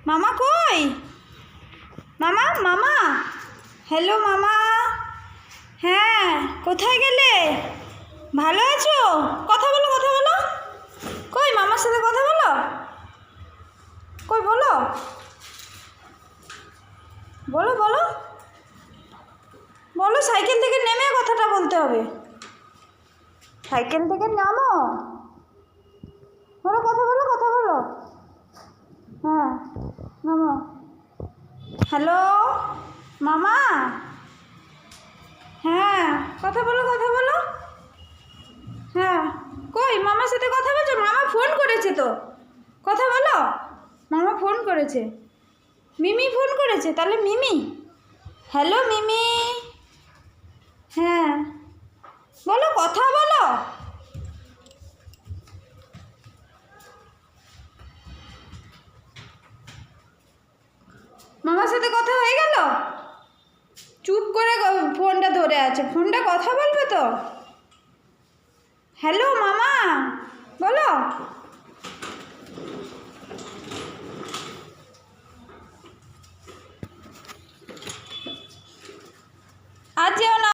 মামা কই? মামা মামা, হ্যালো মামা। হ্যাঁ, কোথায় গেলে? ভালো আছো? কথা বলো, কথা বলো। কই মামার সাথে কথা বলো, কই বলো, বলো বলো বলো। সাইকেল থেকে নেমে কথাটা বলতে হবে। সাইকেল থেকে নামো, বলো, কথা বলো, কথা বলো। হ্যাঁ, নামো। হ্যালো মামা। হ্যাঁ, কথা বলো, কথা বলো। হ্যাঁ, কই মামার সাথে কথা বলছো? মামা ফোন করেছে তো, কথা বলো। মামা ফোন করেছে, মিমি ফোন করেছে। তাহলে মিমি, হ্যালো মিমি। হ্যাঁ, বলো, কথা বলো। মামার সাথে কথা হয়ে গেল? চুপ করে ফোনটা ধরে আছে, ফোনটা কথা বলবে তো। হ্যালো মামা, বলো।